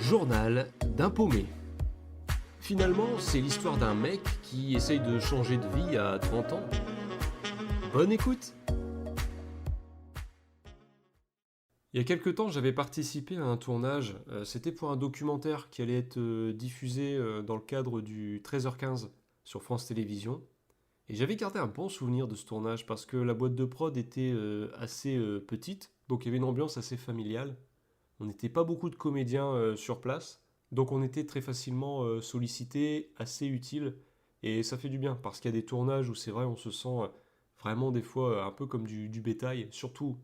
Journal d'un paumé. Finalement, c'est l'histoire d'un mec qui essaye de changer de vie à 30 ans. Bonne écoute! Il y a quelque temps, j'avais participé à un tournage. C'était pour un documentaire qui allait être diffusé dans le cadre du 13h15 sur France Télévisions. Et j'avais gardé un bon souvenir de ce tournage parce que la boîte de prod était assez petite, donc il y avait une ambiance assez familiale. On n'était pas beaucoup de comédiens sur place, donc on était très facilement sollicité, assez utile, et ça fait du bien, parce qu'il y a des tournages où c'est vrai, on se sent vraiment des fois un peu comme du bétail, surtout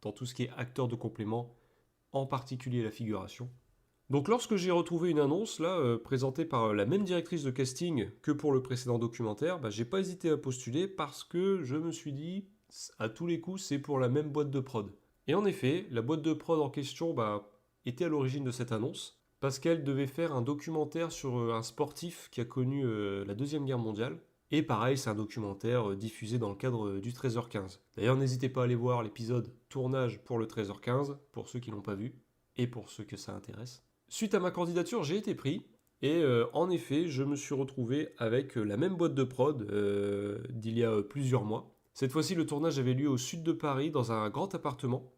dans tout ce qui est acteur de complément, en particulier la figuration. Donc lorsque j'ai retrouvé une annonce là présentée par la même directrice de casting que pour le précédent documentaire, j'ai pas hésité à postuler parce que je me suis dit à tous les coups c'est pour la même boîte de prod. Et en effet, la boîte de prod en question était à l'origine de cette annonce parce qu'elle devait faire un documentaire sur un sportif qui a connu la Deuxième Guerre mondiale. Et pareil, c'est un documentaire diffusé dans le cadre du 13h15. D'ailleurs, n'hésitez pas à aller voir l'épisode tournage pour le 13h15 pour ceux qui l'ont pas vu et pour ceux que ça intéresse. Suite à ma candidature, j'ai été pris. Et en effet, je me suis retrouvé avec la même boîte de prod d'il y a plusieurs mois. Cette fois-ci, le tournage avait lieu au sud de Paris, dans un grand appartement,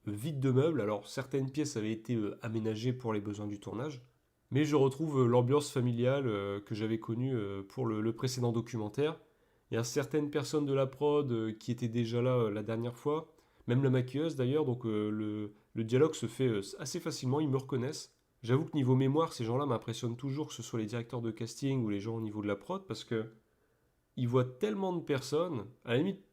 vide de meubles. Alors, certaines pièces avaient été aménagées pour les besoins du tournage. Mais je retrouve l'ambiance familiale que j'avais connue pour le précédent documentaire. Il y a certaines personnes de la prod qui étaient déjà là la dernière fois, même la maquilleuse d'ailleurs, donc le dialogue se fait assez facilement, ils me reconnaissent. J'avoue que niveau mémoire, ces gens-là m'impressionnent toujours, que ce soit les directeurs de casting ou les gens au niveau de la prod, parce que ils voient tellement de personnes. À la limite,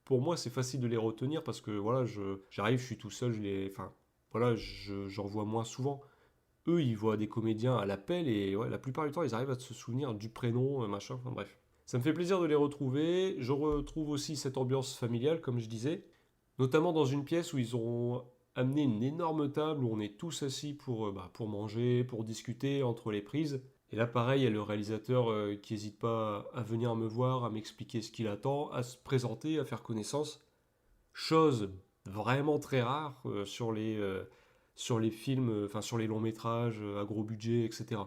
pour moi, c'est facile de les retenir parce que voilà, j'arrive, je suis tout seul, enfin, voilà, j'en vois moins souvent. Eux, ils voient des comédiens à l'appel et ouais, la plupart du temps, ils arrivent à se souvenir du prénom, machin, enfin bref. Ça me fait plaisir de les retrouver. Je retrouve aussi cette ambiance familiale, comme je disais, notamment dans une pièce où ils ont amené une énorme table où on est tous assis pour manger, pour discuter entre les prises. Et là, pareil, il y a le réalisateur qui n'hésite pas à venir me voir, à m'expliquer ce qu'il attend, à se présenter, à faire connaissance. Chose vraiment très rare sur les films, enfin sur les longs métrages à gros budget, etc.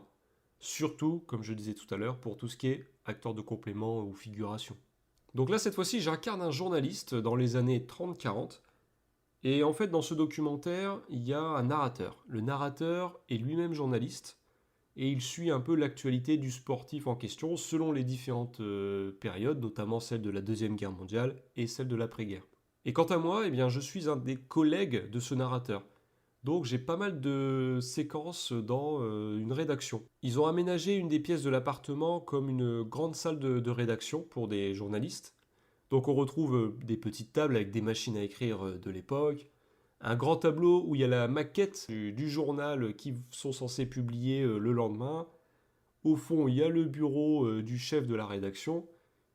Surtout, comme je disais tout à l'heure, pour tout ce qui est acteur de complément ou figuration. Donc là, cette fois-ci, j'incarne un journaliste dans les années 30-40. Et en fait, dans ce documentaire, il y a un narrateur. Le narrateur est lui-même journaliste et il suit un peu l'actualité du sportif en question selon les différentes périodes, notamment celle de la Deuxième Guerre mondiale et celle de l'après-guerre. Et quant à moi, eh bien, je suis un des collègues de ce narrateur. Donc j'ai pas mal de séquences dans une rédaction. Ils ont aménagé une des pièces de l'appartement comme une grande salle de rédaction pour des journalistes. Donc on retrouve des petites tables avec des machines à écrire de l'époque, un grand tableau où il y a la maquette du journal qui sont censés publier le lendemain. Au fond, il y a le bureau du chef de la rédaction.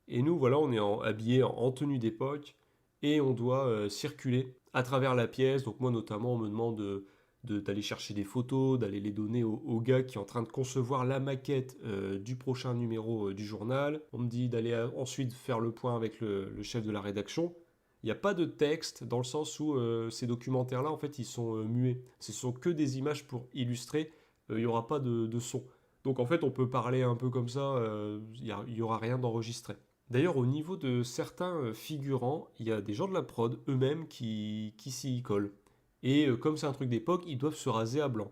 Et nous, voilà, on est habillés en tenue d'époque et on doit circuler à travers la pièce. Donc moi, notamment, on me demande d'aller chercher des photos, d'aller les donner au gars qui est en train de concevoir la maquette du prochain numéro du journal. On me dit d'aller ensuite faire le point avec le chef de la rédaction. Il n'y a pas de texte dans le sens où ces documentaires-là, en fait, ils sont muets. Ce sont que des images pour illustrer. Il n'y aura pas de son. Donc en fait, on peut parler un peu comme ça. Il n'y aura rien d'enregistré. D'ailleurs, au niveau de certains figurants, il y a des gens de la prod eux-mêmes qui s'y collent. Et comme c'est un truc d'époque, ils doivent se raser à blanc.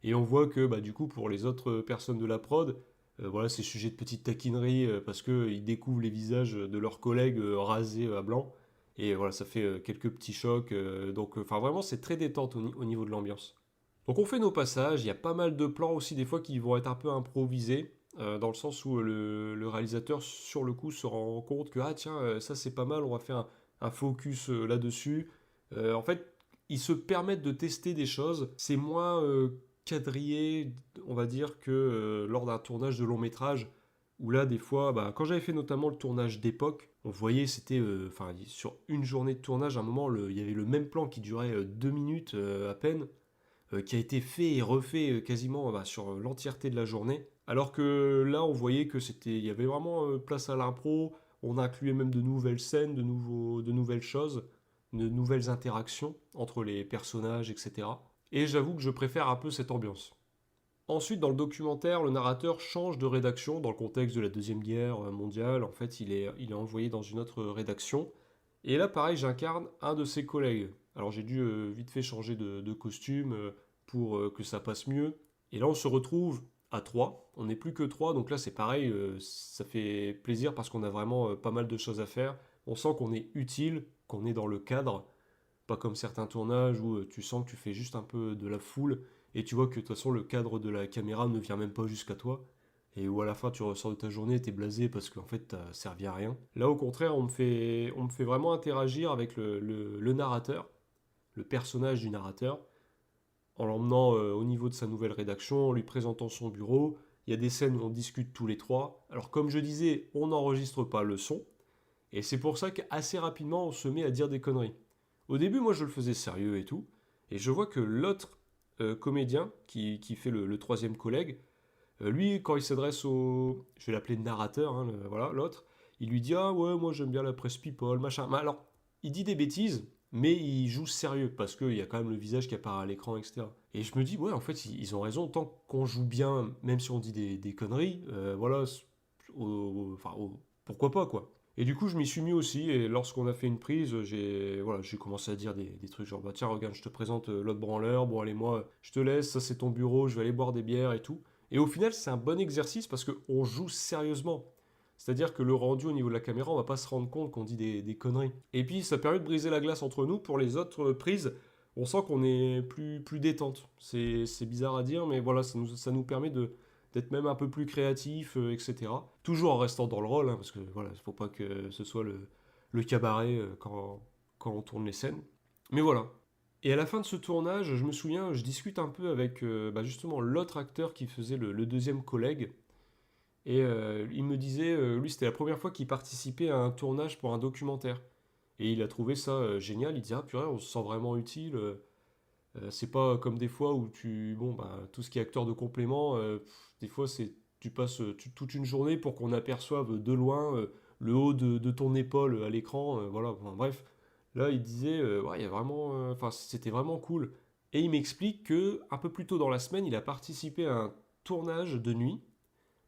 Et on voit que du coup, pour les autres personnes de la prod, voilà, c'est sujet de petite taquinerie parce qu'ils découvrent les visages de leurs collègues rasés à blanc. Et voilà, ça fait quelques petits chocs. Donc, enfin, vraiment, c'est très détente au niveau de l'ambiance. Donc, on fait nos passages. Il y a pas mal de plans aussi, des fois, qui vont être un peu improvisés. Dans le sens où le réalisateur, sur le coup, se rend compte que, ah tiens, ça c'est pas mal, on va faire un focus là-dessus. En fait, ils se permettent de tester des choses. C'est moins quadrillé, on va dire, que lors d'un tournage de long métrage, où là, des fois, quand j'avais fait notamment le tournage d'époque, on voyait, c'était, enfin, sur une journée de tournage, à un moment, il y avait le même plan qui durait 2 minutes à peine, qui a été fait et refait quasiment sur l'entièreté de la journée. Alors que là, on voyait que il y avait vraiment place à l'impro. On incluait même de nouvelles scènes, de nouvelles choses, de nouvelles interactions entre les personnages, etc. Et j'avoue que je préfère un peu cette ambiance. Ensuite, dans le documentaire, le narrateur change de rédaction dans le contexte de la Deuxième Guerre mondiale. En fait, il est envoyé dans une autre rédaction. Et là, pareil, j'incarne un de ses collègues. Alors j'ai dû vite fait changer de costume pour que ça passe mieux. Et là, on se retrouve à trois. On n'est plus que trois, donc là, c'est pareil. Ça fait plaisir parce qu'on a vraiment pas mal de choses à faire. On sent qu'on est utile, qu'on est dans le cadre. Pas comme certains tournages où tu sens que tu fais juste un peu de la foule et tu vois que de toute façon le cadre de la caméra ne vient même pas jusqu'à toi et où à la fin tu ressors de ta journée, t'es blasé parce qu'en fait t'as servi à rien. Là au contraire, on me fait vraiment interagir avec le narrateur, le personnage du narrateur, en l'emmenant au niveau de sa nouvelle rédaction, en lui présentant son bureau. Il y a des scènes où on discute tous les trois. Alors comme je disais, on n'enregistre pas le son et c'est pour ça qu'assez rapidement on se met à dire des conneries. Au début, moi, je le faisais sérieux et tout. Et je vois que l'autre comédien, qui fait le troisième collègue, lui, quand il s'adresse au... Je vais l'appeler narrateur, hein, voilà, l'autre. Il lui dit, ah ouais, moi j'aime bien la presse people, machin. Mais alors, il dit des bêtises, mais il joue sérieux, parce qu'il y a quand même le visage qui apparaît à l'écran, etc. Et je me dis, ouais, en fait, ils ont raison, tant qu'on joue bien, même si on dit des conneries, voilà, pourquoi pas, quoi. Et du coup, je m'y suis mis aussi, et lorsqu'on a fait une prise, j'ai commencé à dire des trucs genre, bah tiens, regarde, je te présente l'autre branleur, bon allez, moi, je te laisse, ça c'est ton bureau, je vais aller boire des bières et tout. Et au final, c'est un bon exercice parce qu'on joue sérieusement. C'est-à-dire que le rendu au niveau de la caméra, on va pas se rendre compte qu'on dit des conneries. Et puis, ça permet de briser la glace entre nous. Pour les autres prises, on sent qu'on est plus détente. C'est bizarre à dire, mais voilà, ça nous permet d'être même un peu plus créatif, etc. Toujours en restant dans le rôle, hein, parce que voilà, il faut pas que ce soit le cabaret quand on tourne les scènes. Mais voilà. Et à la fin de ce tournage, je me souviens, je discute un peu avec justement l'autre acteur qui faisait le deuxième collègue. Et il me disait, lui, c'était la première fois qu'il participait à un tournage pour un documentaire. Et il a trouvé ça génial. Il disait, ah purée, on se sent vraiment utile. C'est pas comme des fois où tout ce qui est acteur de complément, des fois tu passes toute une journée pour qu'on aperçoive de loin le haut de ton épaule à l'écran, voilà. Enfin, bref, là il disait, ouais, il y a vraiment, enfin c'était vraiment cool. Et il m'explique que un peu plus tôt dans la semaine, il a participé à un tournage de nuit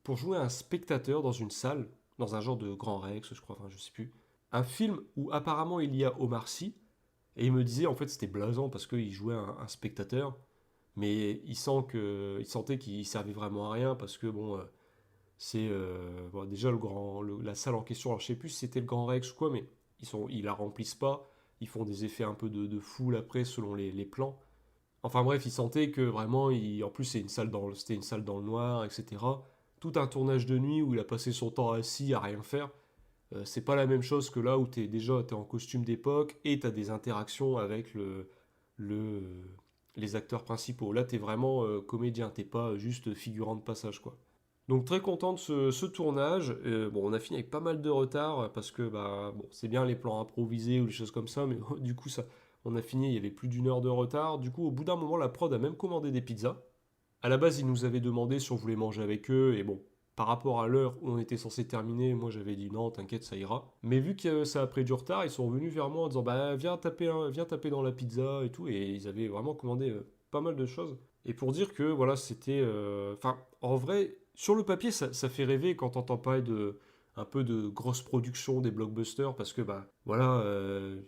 pour jouer un spectateur dans une salle, dans un genre de Grand Rex, je crois, enfin je sais plus. Un film où apparemment il y a Omar Sy, et il me disait, en fait, c'était blasant parce qu'il jouait un spectateur, mais il sentait qu'il servait vraiment à rien parce que, bon, bon, déjà la salle en question, alors je sais plus si c'était le Grand Rex ou quoi, mais ils la remplissent pas, ils font des effets un peu de foule après selon les plans. Enfin bref, il sentait que vraiment, en plus c'était une salle dans le noir, etc. Tout un tournage de nuit où il a passé son temps assis à rien faire. C'est pas la même chose que là où t'es en costume d'époque et t'as des interactions avec le, les acteurs principaux. Là, t'es vraiment comédien, t'es pas juste figurant de passage, quoi. Donc très content de ce tournage. Bon, on a fini avec pas mal de retard parce que bah bon, c'est bien les plans improvisés ou les choses comme ça, mais du coup on a fini, il y avait plus d'une heure de retard. Du coup, au bout d'un moment, la prod a même commandé des pizzas. À la base, ils nous avaient demandé si on voulait manger avec eux, et bon, par rapport à l'heure où on était censé terminer, moi j'avais dit non, t'inquiète, ça ira. Mais vu que ça a pris du retard, ils sont revenus vers moi en disant bah viens taper dans la pizza et tout, et ils avaient vraiment commandé pas mal de choses. Et pour dire que voilà, c'était, enfin, en vrai, sur le papier, ça fait rêver quand t'entends parler de un peu de grosses productions, des blockbusters, parce que bah voilà,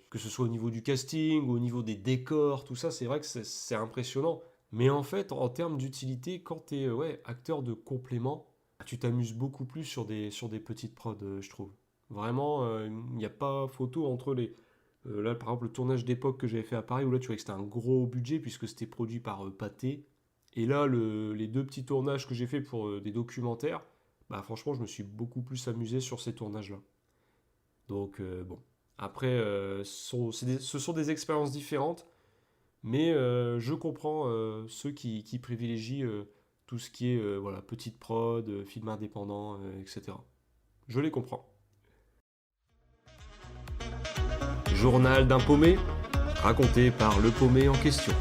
que ce soit au niveau du casting ou au niveau des décors, tout ça, c'est vrai que c'est impressionnant. Mais en fait, en termes d'utilité, quand t'es ouais, acteur de complément, tu t'amuses beaucoup plus sur des petites prods, je trouve. Vraiment, il n'y a pas photo entre les... là, par exemple, le tournage d'époque que j'avais fait à Paris, où là, tu vois que c'était un gros budget, puisque c'était produit par Pathé. Et là, les deux petits tournages que j'ai fait pour des documentaires, bah franchement, je me suis beaucoup plus amusé sur ces tournages-là. Donc, bon. Après, ce sont des expériences différentes. Mais je comprends ceux qui privilégient tout ce qui est voilà, petite prod, film indépendant, etc. Je les comprends. Journal d'un paumé, raconté par le paumé en question.